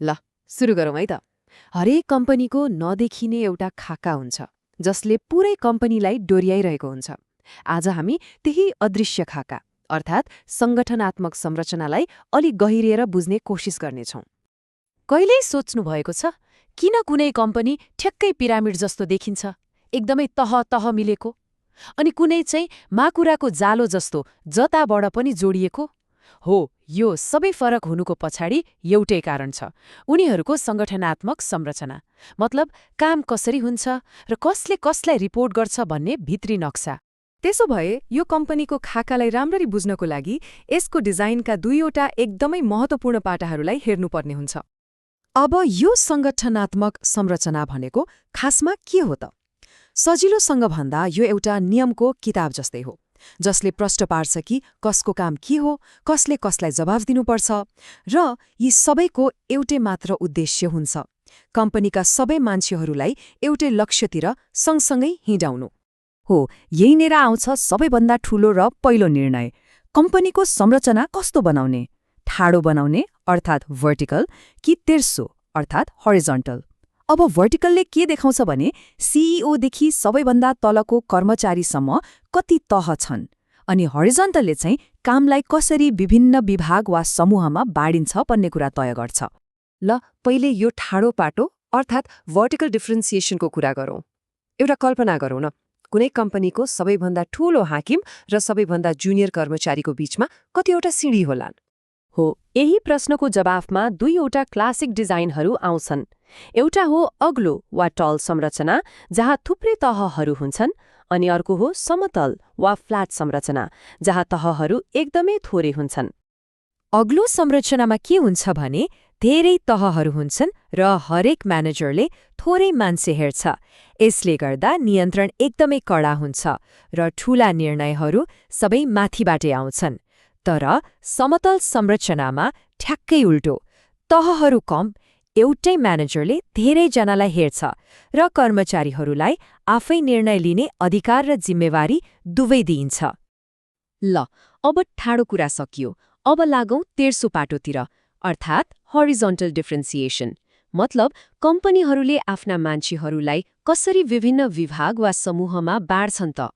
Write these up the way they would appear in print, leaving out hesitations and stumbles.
ल सुरु गरौँ है त। हरेक कम्पनीको नदेखिने एउटा खाका हुन्छ जसले पुरै कम्पनीलाई डोर्याइरहेको हुन्छ। आज हामी त्यही अदृश्य खाका अर्थात् संगठनात्मक संरचनालाई अलि गहिरिएर बुझ्ने कोसिस गर्नेछौँ। कहिल्यै सोच्नु भएको छ किन कुनै कम्पनी ठ्याक्कै पिरामिड जस्तो देखिन्छ, एकदमै तह तह मिलेको, अनि कुनै चाहिँ माकुराको जालो जस्तो जताबाट पनि जोडिएको? हो, यो सबै फरक हुनुको पछाडि एउटै कारण छ, उनीहरूको संगठनात्मक संरचना। मतलब काम कसरी हुन्छ र कसले कसलाई रिपोर्ट गर्छ भन्ने भित्री नक्सा। त्यसो भए यो कम्पनीको खाकालाई राम्ररी बुझ्नको लागि यसको डिजाइनका दुईवटा एकदमै महत्त्वपूर्ण पाटाहरूलाई हेर्नुपर्ने हुन्छ। अब यो संगठनात्मक संरचना भनेको खासमा के हो त? सजिलोसँग भन्दा यो एउटा नियमको किताब जस्तै हो, जसले प्रश्न पार्छ कि कसको काम के हो, कसले कसलाई जवाफ दिनुपर्छ, र यी सबैको एउटै मात्र उद्देश्य हुन्छ, कम्पनीका सबै मान्छेहरूलाई एउटै लक्ष्यतिर सँगसँगै हिँडाउनु। हो, यहीँनिर आउँछ सबैभन्दा ठूलो र पहिलो निर्णय। कम्पनीको संरचना कस्तो बनाउने? ठाडो बनाउने अर्थात् भर्टिकल कि तेर्सो अर्थात् हरिजन्टल? अब भर्टिकलले के देखाउँछ भने सीईओदेखि सबैभन्दा तलको कर्मचारीसम्म कति तह छन्, अनि हरिजन्टलले चाहिँ कामलाई कसरी विभिन्न विभाग वा समूहमा बाँडिन्छ भन्ने कुरा तय गर्छ। ल पहिले यो ठाडो पाटो अर्थात् भर्टिकल डिफ्रेन्सिएसनको कुरा गरौँ। एउटा कल्पना गरौँ न, कुनै कम्पनीको सबैभन्दा ठूलो हाकिम र सबैभन्दा जुनियर कर्मचारीको बीचमा कतिवटा सिँढी होलान्? हो, यही प्रश्नको जवाफमा दुईवटा क्लासिक डिजाइनहरू आउँछन्। एउटा हो अग्लो वा टल संरचना जहाँ थुप्रै तहहरू हुन्छन्, अनि अर्को हो समतल वा फ्ल्याट संरचना जहाँ तहहरू एकदमै थोरै हुन्छन्। अग्लो संरचनामा के हुन्छ भने धेरै तहहरू हुन्छन् र हरेक म्यानेजरले थोरै मान्छे हेर्छ। यसले गर्दा नियन्त्रण एकदमै कडा हुन्छ र ठूला निर्णयहरू सबै माथिबाटै आउँछन्। तर समतल संरचनामा ठ्याक्कै उल्टो, तहहरू कम, एउटै म्यानेजरले धेरैजनालाई हेर्छ र कर्मचारीहरूलाई आफै निर्णय लिने अधिकार र जिम्मेवारी दुवै दिइन्छ। ल अब ठाडो कुरा सकियो, अब लागौं तेर्सो पाटोतिर अर्थात् हरिजन्टल डिफ्रेन्सिएसन। मतलब कम्पनीहरूले आफ्ना मान्छेहरूलाई कसरी विभिन्न विभाग वा समूहमा बाँड्छन् त?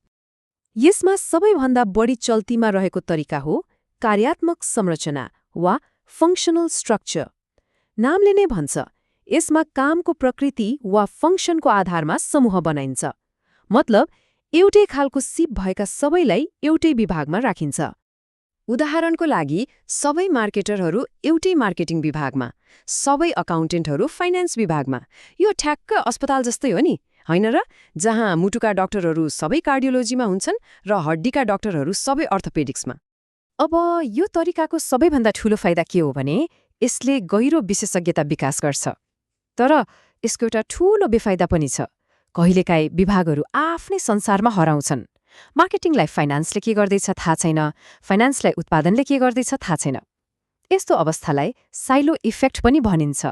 यसमा सबैभन्दा बढी चल्तीमा रहेको तरिका हो कार्यात्मक संरचना वा फङ्क्सनल स्ट्रक्चर। नामले नै भन्छ, यसमा कामको प्रकृति वा फङ्क्सनको आधारमा समूह बनाइन्छ। मतलब एउटै खालको सिप भएका सबैलाई एउटै विभागमा राखिन्छ। उदाहरणको लागि सबै मार्केटरहरू एउटै मार्केटिङ विभागमा, सबै अकाउन्टेन्टहरू फाइनान्स विभागमा। यो ठ्याक्क अस्पताल जस्तै हो नि, होइन र? जहाँ मुटुका डाक्टरहरू सबै कार्डियोलोजीमा हुन्छन् र हड्डीका डाक्टरहरू सबै अर्थोपेडिक्समा। अब यो तरिकाको सबैभन्दा ठूलो फाइदा के हो भने यसले गहिरो विशेषज्ञता विकास गर्छ। तर यसको एउटा ठूलो बेफाइदा पनि छ। कहिलेकाहीँ विभागहरू आफ्नै संसारमा हराउँछन्। मार्केटिङलाई फाइनान्सले के गर्दैछ थाहा छैन, फाइनान्सलाई उत्पादनले के गर्दैछ थाहा छैन। यस्तो अवस्थालाई साइलो इफेक्ट पनि भनिन्छ।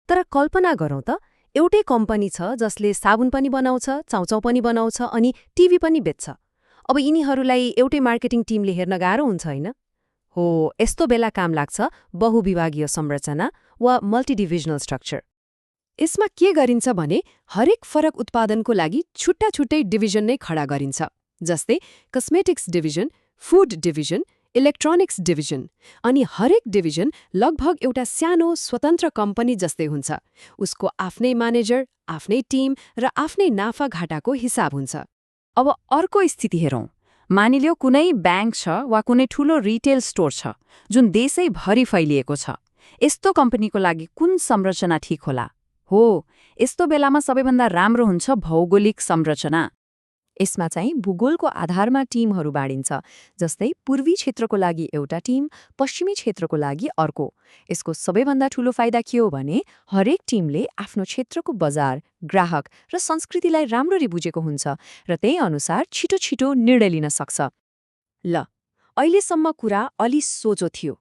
तर कल्पना गरौँ त, एउटै कम्पनी छ जसले साबुन पनि बनाउँछ, चाउचाउ पनि बनाउँछ अनि टिभी पनि बेच्छ। अब यिनीहरूलाई एउटै मार्केटिङ टिमले हेर्न गाह्रो हुन्छ, होइन? हो, यस्तो बेला काम लाग्छ बहुविभागीय संरचना वा मल्टिडिभिजनल स्ट्रक्चर। यसमा के गरिन्छ भने हरेक फरक उत्पादनको लागि छुट्टा छुट्टै डिभिजन नै खडा गरिन्छ। जस्तै cosmetics division, food division, electronics division, अनि हरेक डिभिजन लगभग एउटा सानो स्वतन्त्र कम्पनी जस्तै हुन्छ। उसको आफ्नै म्यानेजर, आफ्नै टिम र आफ्नै नाफा घाटाको हिसाब हुन्छ। अब अर्को स्थिति हेरौँ। मानिलियो कुनै ब्याङ्क छ वा कुनै ठूलो रिटेल स्टोर छ जुन देशैभरि फैलिएको छ। यस्तो कम्पनीको लागि कुन संरचना ठिक होला? हो, यस्तो बेलामा सबैभन्दा राम्रो हुन्छ भौगोलिक संरचना। यसमा चाहिँ भूगोलको आधारमा टिमहरू बाँडिन्छ। जस्तै पूर्वी क्षेत्रको लागि एउटा टिम, पश्चिमी क्षेत्रको लागि अर्को। यसको सबैभन्दा ठूलो फाइदा के हो भने हरेक टिमले आफ्नो क्षेत्रको बजार, ग्राहक र संस्कृतिलाई राम्ररी बुझेको हुन्छ र त्यही अनुसार छिटो छिटो निर्णय लिन सक्छ। ल अहिलेसम्म कुरा अलि सोझो थियो,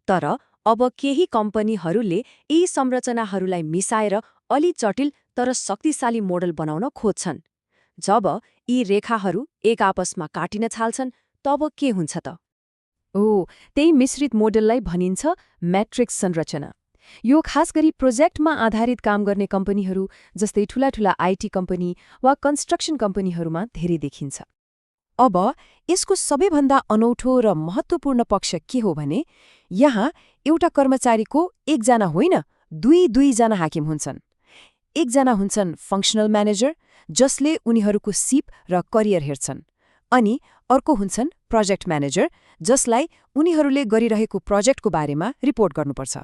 तर अब केही कम्पनीहरूले यी संरचनाहरूलाई मिसाएर अलि जटिल तर शक्तिशाली मोडल बनाउन खोज्छन्। जब यी रेखाहरू एक आपसमा काटिन थाल्छन् तब के हुन्छ त? त्यही मिश्रित मोडललाई भनिन्छ म्याट्रिक्स संरचना। यो खास गरी प्रोजेक्टमा आधारित काम गर्ने कम्पनीहरू जस्तै ठूला आईटी कम्पनी वा कन्स्ट्रक्सन कम्पनीहरूमा धेरै देखिन्छ। अब यसको सबैभन्दा अनौठो र महत्त्वपूर्ण पक्ष के हो भने यहाँ एउटा कर्मचारीको एकजना होइन, दुईजना हाकिम हुन्छन्। एकजना हुन्छन् फङ्क्सनल म्यानेजर, जसले उनीहरूको सिप र करियर हेर्छन्, अनि अर्को हुन्छन् प्रोजेक्ट म्यानेजर, जसलाई उनीहरूले गरिरहेको प्रोजेक्टको बारेमा रिपोर्ट गर्नुपर्छ।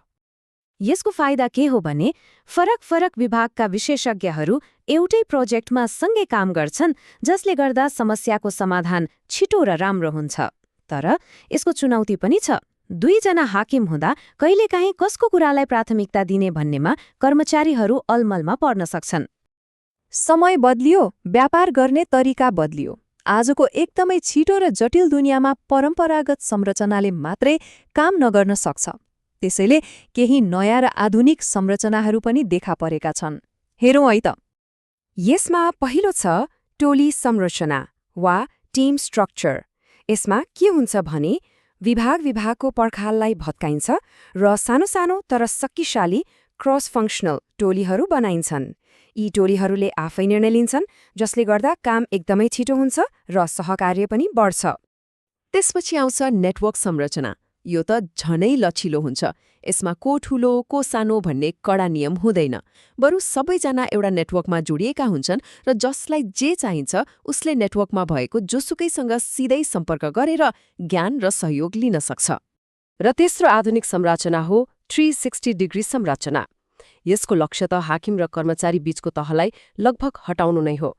यसको फाइदा के हो भने फरक विभागका विशेषज्ञहरू एउटै प्रोजेक्टमा सँगै काम गर्छन्, जसले गर्दा समस्याको समाधान छिटो र राम्रो हुन्छ। तर यसको चुनौती पनि छ। दुईजना हाकिम हुँदा कहिलेकाहीँ कसको कुरालाई प्राथमिकता दिने भन्नेमा कर्मचारीहरू अलमलमा पर्न सक्छन्। समय बदलियो, व्यापार गर्ने तरिका बदलियो। आजको एकदमै छिटो र जटिल दुनियाँमा परम्परागत संरचनाले मात्रै काम नगर्न सक्छ। त्यसैले केही नयाँ र आधुनिक संरचनाहरू पनि देखा परेका छन्। हेरौँ है त। यसमा पहिलो छ टोली संरचना वा टिम स्ट्रक्चर। यसमा के हुन्छ भने विभागको पर्खाललाई भत्काइन्छ र सानो तर शक्तिशाली क्रस फङ्क्सनल टोलीहरू बनाइन्छन्। यी टोलीहरूले आफै निर्णय लिन्छन्, जसले गर्दा काम एकदमै छिटो हुन्छ र सहकार्य पनि बढ्छ। त्यसपछि आउँछ नेटवर्क संरचना। यो त झनै लचिलो हुन्छ। यसमा को ठूलो को सानो भन्ने कडा नियम हुँदैन, बरु सबैजना एउटा नेटवर्कमा जोडिएका हुन्छन् र जसलाई जे चाहिन्छ उसले नेटवर्कमा भएको जोसुकैसँग सिधै सम्पर्क गरेर ज्ञान र सहयोग लिन सक्छ। र तेस्रो आधुनिक संरचना हो 360 डिग्री संरचना। यसको लक्ष्य त हाकिम र कर्मचारी बीचको तहलाई लगभग हटाउनु नै हो।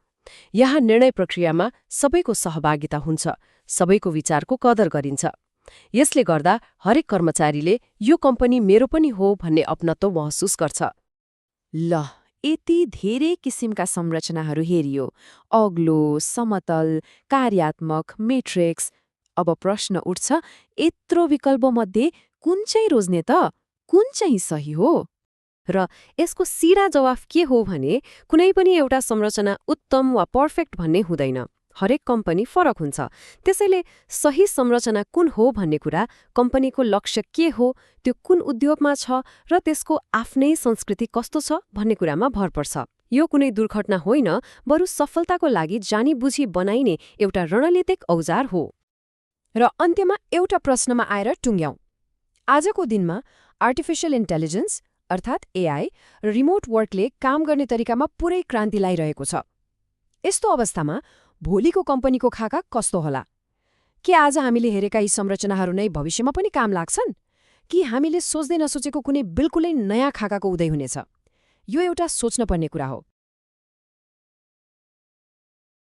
यहाँ निर्णय प्रक्रियामा सबैको सहभागिता हुन्छ, सबैको विचारको कदर गरिन्छ। यसले गर्दा हरेक कर्मचारीले यो कम्पनी मेरो पनि हो भन्ने अपनत्व महसुस गर्छ। ल, यति धेरै किसिमका संरचनाहरू हेरियो, अग्लो, समतल, कार्यात्मक, मेट्रिक्स। अब प्रश्न उठ्छ, यत्रो विकल्पमध्ये कुन चाहिँ रोज्ने त? कुन चाहिँ सही हो? र यसको सिधा जवाफ के हो भने कुनै पनि एउटा संरचना उत्तम वा पर्फेक्ट भन्ने हुँदैन। हरेक कम्पनी फरक हुन्छ। त्यसैले सही संरचना कुन हो भन्ने कुरा कम्पनीको लक्ष्य के हो, त्यो कुन उद्योगमा छ र त्यसको आफ्नै संस्कृति कस्तो छ भन्ने कुरामा भर पर्छ। यो कुनै दुर्घटना होइन, बरु सफलताको लागि जानी-बुझी बनाइने एउटा रणनीतिक औजार हो। र अन्त्यमा एउटा प्रश्नमा आएर टुङ्ग्यौं। आजको दिनमा आर्टिफिशियल इन्टेलिजेन्स अर्थात् एआई र रिमोट वर्कले काम गर्ने तरिकामा पुरै क्रान्ति ल्याइरहेको छ। यस्तो अवस्थामा भोलिको कम्पनीको खाका कस्तो होला? के आज हामीले हेरेका यी संरचनाहरू नै भविष्यमा पनि काम लाग्छन्? कि हामीले सोच्दै नसोचेको कुनै बिल्कुलै नयाँ खाकाको उदय हुनेछ? यो एउटा सोच्न पर्ने कुरा हो।